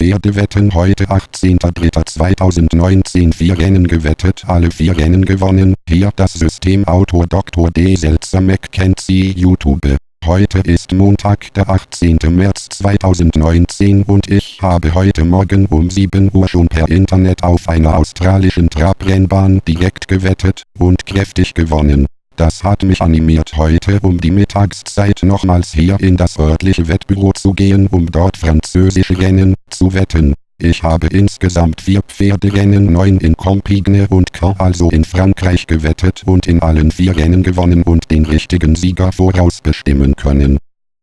Pferdewetten heute 18.03.2019 4 Rennen gewettet, alle 4 Rennen gewonnen, hier das Systemautor Dr. D.Selzer-McKenzie YouTube. Heute ist Montag, der 18. März 2019 und ich habe heute Morgen um 7 Uhr schon per Internet auf einer australischen Trabrennbahn direkt gewettet und kräftig gewonnen. Das hat mich animiert, heute um die Mittagszeit nochmals hier in das örtliche Wettbüro zu gehen, um dort französische Rennen zu wetten. Ich habe insgesamt 4 Pferderennen, 9 in Compiègne und Caen, also in Frankreich, gewettet und in allen 4 Rennen gewonnen und den richtigen Sieger vorausbestimmen können.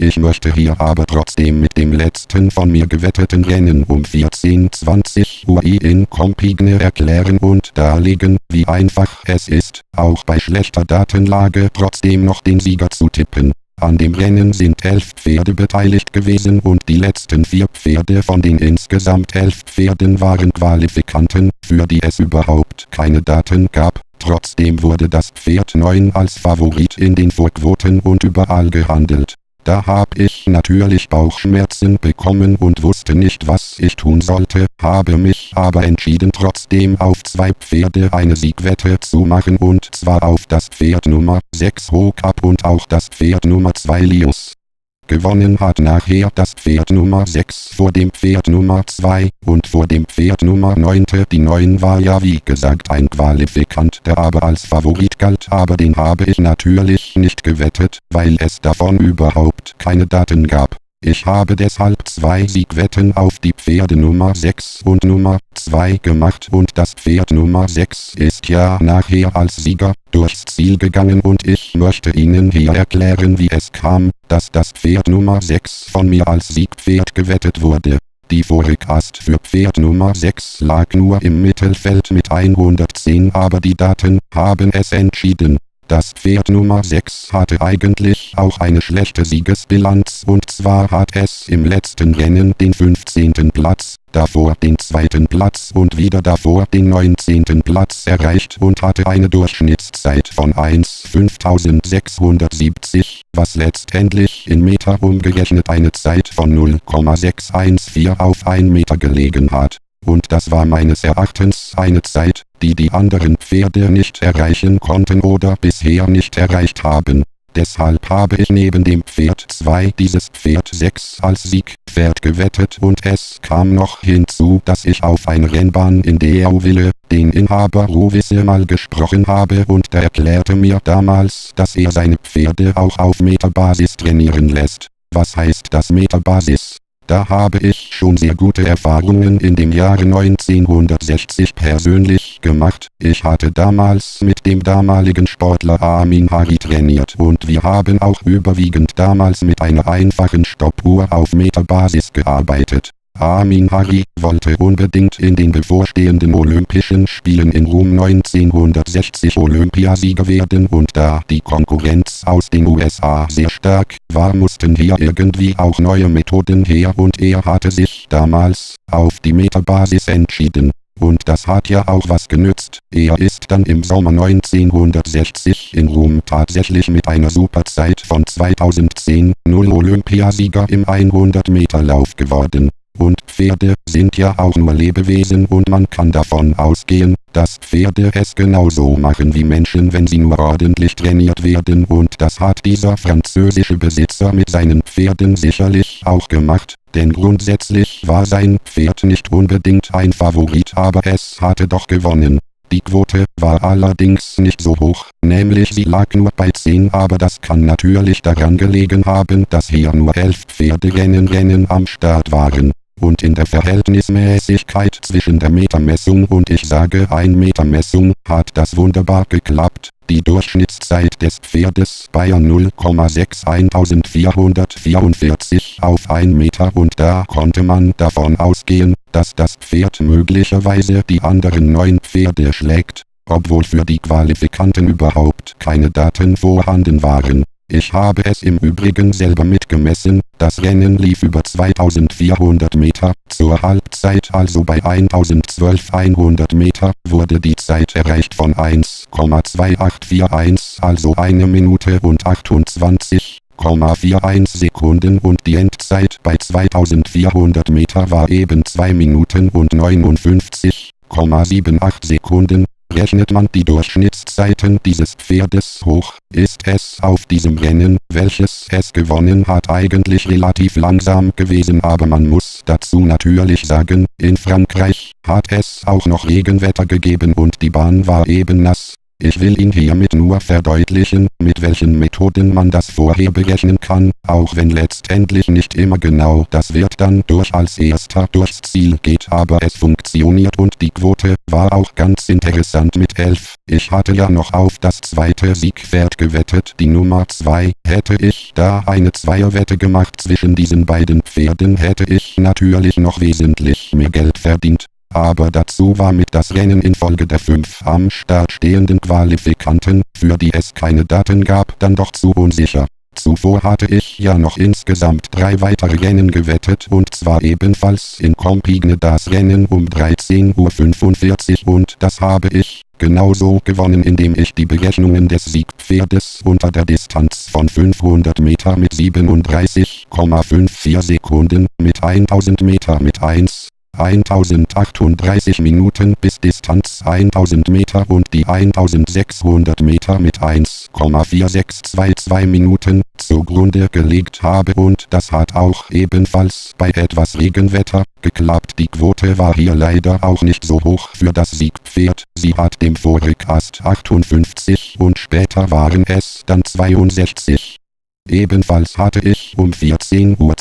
Ich möchte hier aber trotzdem mit dem letzten von mir gewetteten Rennen um 14:20 Uhr in Compiègne erklären und darlegen, wie einfach es ist, auch bei schlechter Datenlage trotzdem noch den Sieger zu tippen. An dem Rennen sind 11 Pferde beteiligt gewesen und die letzten 4 Pferde von den insgesamt 11 Pferden waren Qualifikanten, für die es überhaupt keine Daten gab. Trotzdem wurde das Pferd 9 als Favorit in den Vorquoten und überall gehandelt. Da hab ich natürlich Bauchschmerzen bekommen und wusste nicht, was ich tun sollte, habe mich aber entschieden, trotzdem auf 2 Pferde eine Siegwette zu machen, und zwar auf das Pferd Nummer 6 Hochab und auch das Pferd Nummer 2 Lius. Gewonnen hat nachher das Pferd Nummer 6 vor dem Pferd Nummer 2 und vor dem Pferd Nummer 9. Die 9 war ja wie gesagt ein Qualifikant, der aber als Favorit galt, aber den habe ich natürlich nicht gewettet, weil es davon überhaupt keine Daten gab. Ich habe deshalb 2 Siegwetten auf die Pferde Nummer 6 und Nummer 2 gemacht und das Pferd Nummer 6 ist ja nachher als Sieger durchs Ziel gegangen und ich möchte Ihnen hier erklären, wie es kam, dass das Pferd Nummer 6 von mir als Siegpferd gewettet wurde. Die Forecast für Pferd Nummer 6 lag nur im Mittelfeld mit 110, aber die Daten haben es entschieden. Das Pferd Nummer 6 hatte eigentlich auch eine schlechte Siegesbilanz, und zwar hat es im letzten Rennen den 15. Platz, davor den 2. Platz und wieder davor den 19. Platz erreicht und hatte eine Durchschnittszeit von 1,5670, was letztendlich in Meter umgerechnet eine Zeit von 0,614 auf 1 Meter gelegen hat. Und das war meines Erachtens eine Zeit, die die anderen Pferde nicht erreichen konnten oder bisher nicht erreicht haben. Deshalb habe ich neben dem Pferd 2 dieses Pferd 6 als Siegpferd gewettet, und es kam noch hinzu, dass ich auf einer Rennbahn in Deauville den Inhaber Rovisse mal gesprochen habe, und der erklärte mir damals, dass er seine Pferde auch auf Meterbasis trainieren lässt. Was heißt das Meterbasis? Da habe ich schon sehr gute Erfahrungen in dem Jahre 1960 persönlich gemacht. Ich hatte damals mit dem damaligen Sportler Armin Harry trainiert und wir haben auch überwiegend damals mit einer einfachen Stoppuhr auf Meterbasis gearbeitet. Armin Harry wollte unbedingt in den bevorstehenden Olympischen Spielen in Rom 1960 Olympiasieger werden, und da die Konkurrenz aus den USA sehr stark war, mussten hier irgendwie auch neue Methoden her, und er hatte sich damals auf die Meterbasis entschieden. Und das hat ja auch was genützt. Er ist dann im Sommer 1960 in Rom tatsächlich mit einer Superzeit von 2010 Olympiasieger im 100-Meter-Lauf geworden. Und Pferde sind ja auch nur Lebewesen, und man kann davon ausgehen, dass Pferde es genauso machen wie Menschen, wenn sie nur ordentlich trainiert werden, und das hat dieser französische Besitzer mit seinen Pferden sicherlich auch gemacht, denn grundsätzlich war sein Pferd nicht unbedingt ein Favorit, aber es hatte doch gewonnen. Die Quote war allerdings nicht so hoch, nämlich sie lag nur bei 10, aber das kann natürlich daran gelegen haben, dass hier nur 11 Pferderennen am Start waren. Und in der Verhältnismäßigkeit zwischen der Meter Messung und ich sage 1 Meter Messung hat das wunderbar geklappt. Die Durchschnittszeit des Pferdes Bayern 0,61444 auf 1 Meter, und da konnte man davon ausgehen, dass das Pferd möglicherweise die anderen 9 Pferde schlägt, obwohl für die Qualifikanten überhaupt keine Daten vorhanden waren. Ich habe es im Übrigen selber mitgemessen, das Rennen lief über 2400 Meter, zur Halbzeit also bei 1012 Meter wurde die Zeit erreicht von 1,2841, also 1 Minute und 28,8 2,41 Sekunden und die Endzeit bei 2400 Meter war eben 2 Minuten und 59,78 Sekunden. Rechnet man die Durchschnittszeiten dieses Pferdes hoch, ist es auf diesem Rennen, welches es gewonnen hat, eigentlich relativ langsam gewesen, aber man muss dazu natürlich sagen, in Frankreich hat es auch noch Regenwetter gegeben und die Bahn war eben nass. Ich will Ihnen hiermit nur verdeutlichen, mit welchen Methoden man das vorher berechnen kann, auch wenn letztendlich nicht immer genau das wird dann durch als erster durchs Ziel geht, aber es funktioniert und die Quote war auch ganz interessant mit 11. Ich hatte ja noch auf das zweite Siegpferd gewettet, die Nummer 2, hätte ich da eine Zweierwette gemacht zwischen diesen beiden Pferden, hätte ich natürlich noch wesentlich mehr Geld verdient. Aber dazu war mit das Rennen infolge der 5 am Start stehenden Qualifikanten, für die es keine Daten gab, dann doch zu unsicher. Zuvor hatte ich ja noch insgesamt 3 weitere Rennen gewettet und zwar ebenfalls in Compiègne das Rennen um 13:45 Uhr und das habe ich genauso gewonnen, indem ich die Berechnungen des Siegpferdes unter der Distanz von 500 Meter mit 37,54 Sekunden, mit 1000 Meter mit 1038 Minuten bis Distanz 1000 Meter und die 1600 Meter mit 1,4622 Minuten zugrunde gelegt habe und das hat auch ebenfalls bei etwas Regenwetter geklappt. Die Quote war hier leider auch nicht so hoch für das Siegpferd, sie hat dem Forecast 58 und später waren es dann 62. Ebenfalls hatte ich um 14:02 Uhr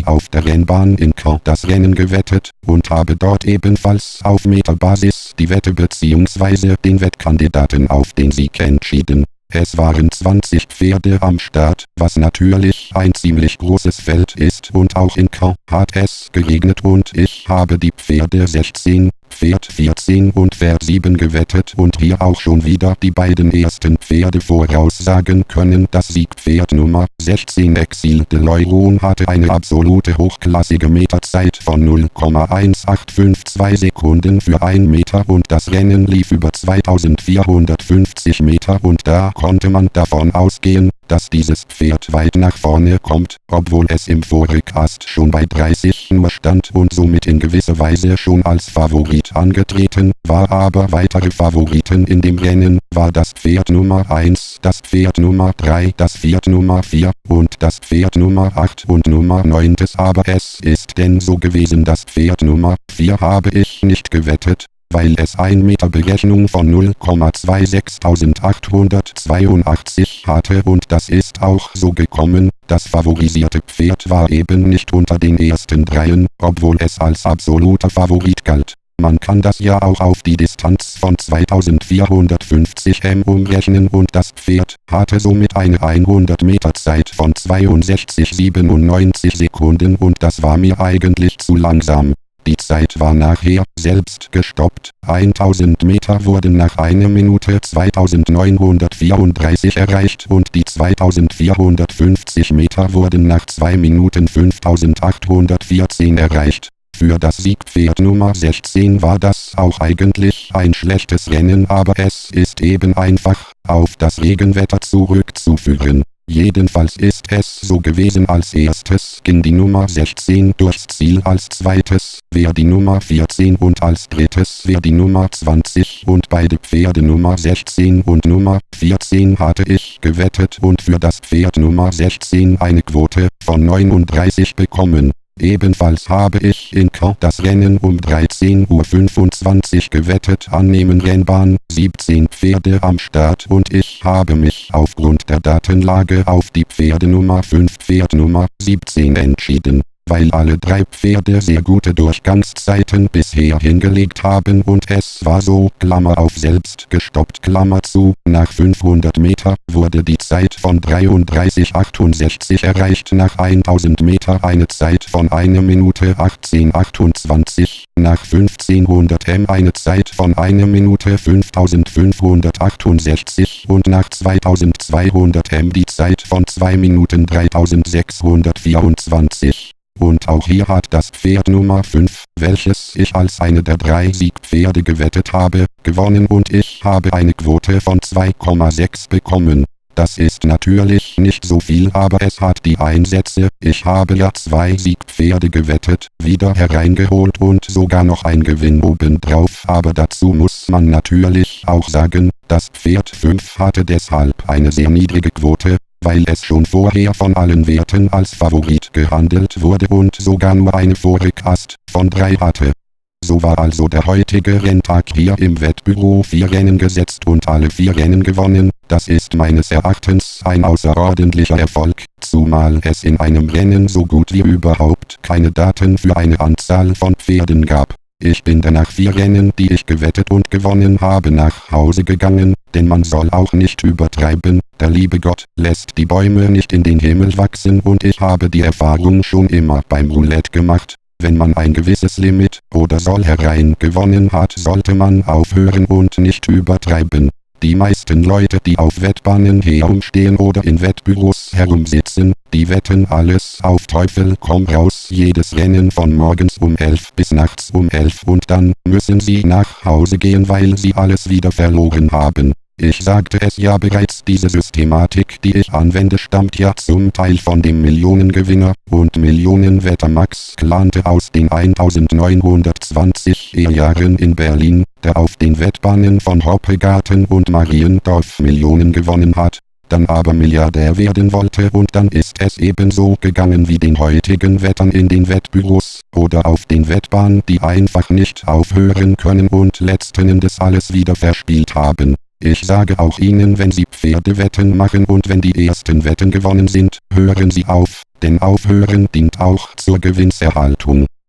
auf der Rennbahn in Caen das Rennen gewettet und habe dort ebenfalls auf Meterbasis die Wette bzw. den Wettkandidaten auf den Sieg entschieden. Es waren 20 Pferde am Start, was natürlich ein ziemlich großes Feld ist und auch in Caen hat es geregnet und ich habe die Pferde 16, Pferd 14 und Pferd 7 gewettet und hier auch schon wieder die beiden ersten Pferde voraussagen können. Das Siegpferd Nummer 16 Exil de l'Euron hatte eine absolute hochklassige Meterzeit von 0,1852 Sekunden für 1 Meter und das Rennen lief über 2450 Meter und da konnte man davon ausgehen, dass dieses Pferd weit nach vorne kommt, obwohl es im Forecast schon bei 30 nur stand und somit in gewisser Weise schon als Favorit angetreten war, aber weitere Favoriten in dem Rennen war das Pferd Nummer 1, das Pferd Nummer 3, das Pferd Nummer 4 und das Pferd Nummer 8 und Nummer 9. Aber es ist denn so gewesen, das Pferd Nummer 4 habe ich nicht gewettet, weil es 1 Meter Berechnung von 0,26882 hatte und das ist auch so gekommen, das favorisierte Pferd war eben nicht unter den ersten 3, obwohl es als absoluter Favorit galt. Man kann das ja auch auf die Distanz von 2450 m umrechnen und das Pferd hatte somit eine 100 Meter Zeit von 62,97 Sekunden und das war mir eigentlich zu langsam. Die Zeit war nachher selbst gestoppt, 1000 Meter wurden nach 1 Minute 2934 erreicht und die 2450 Meter wurden nach 2 Minuten 5814 erreicht. Für das Siegpferd Nummer 16 war das auch eigentlich ein schlechtes Rennen, aber es ist eben einfach auf das Regenwetter zurückzuführen. Jedenfalls ist es so gewesen, als erstes ging die Nummer 16 durchs Ziel, als zweites wäre die Nummer 14 und als drittes wäre die Nummer 20 und beide Pferde Nummer 16 und Nummer 14 hatte ich gewettet und für das Pferd Nummer 16 eine Quote von 39 bekommen. Ebenfalls habe ich in Caen das Rennen um 13:25 Uhr gewettet, annehmen Rennbahn, 17 Pferde am Start und ich habe mich aufgrund der Datenlage auf die Pferde Nummer 5 Pferd Nummer 17 entschieden, weil alle 3 Pferde sehr gute Durchgangszeiten bisher hingelegt haben und es war so, Klammer auf selbst gestoppt, Klammer zu, nach 500 Meter wurde die Zeit von 33,68 erreicht, nach 1000 Meter eine Zeit von 1 Minute 18,28, nach 1500 m eine Zeit von 1 Minute 5568 und nach 2200 m die Zeit von 2 Minuten 3624. Und auch hier hat das Pferd Nummer 5, welches ich als eine der 3 Siegpferde gewettet habe, gewonnen und ich habe eine Quote von 2,6 bekommen. Das ist natürlich nicht so viel, aber es hat die Einsätze. Ich habe ja 2 Siegpferde gewettet, wieder hereingeholt und sogar noch ein Gewinn obendrauf. Aber dazu muss man natürlich auch sagen, das Pferd 5 hatte deshalb eine sehr niedrige Quote, weil es schon vorher von allen Werten als Favorit gehandelt wurde und sogar nur eine Vorrückast von 3 hatte. So war also der heutige Renntag hier im Wettbüro 4 Rennen gesetzt und alle 4 Rennen gewonnen. Das ist meines Erachtens ein außerordentlicher Erfolg, zumal es in einem Rennen so gut wie überhaupt keine Daten für eine Anzahl von Pferden gab. Ich bin dann nach 4 Rennen, die ich gewettet und gewonnen habe, nach Hause gegangen, denn man soll auch nicht übertreiben. Der liebe Gott lässt die Bäume nicht in den Himmel wachsen und ich habe die Erfahrung schon immer beim Roulette gemacht. Wenn man ein gewisses Limit oder Soll herein gewonnen hat, sollte man aufhören und nicht übertreiben. Die meisten Leute, die auf Wettbahnen herumstehen oder in Wettbüros herumsitzen, die wetten alles auf Teufel komm raus, jedes Rennen von morgens um 11 bis nachts um 11 und dann müssen sie nach Hause gehen, weil sie alles wieder verloren haben. Ich sagte es ja bereits, diese Systematik, die ich anwende, stammt ja zum Teil von dem Millionengewinner und Millionenwetter Max Klante aus den 1920er Jahren in Berlin, der auf den Wettbahnen von Hoppegarten und Mariendorf Millionen gewonnen hat, dann aber Milliardär werden wollte und dann ist es ebenso gegangen wie den heutigen Wettern in den Wettbüros oder auf den Wettbahnen, die einfach nicht aufhören können und letzten Endes alles wieder verspielt haben. Ich sage auch Ihnen, wenn Sie Pferdewetten machen und wenn die ersten Wetten gewonnen sind, hören Sie auf, denn Aufhören dient auch zur Gewinnserhaltung.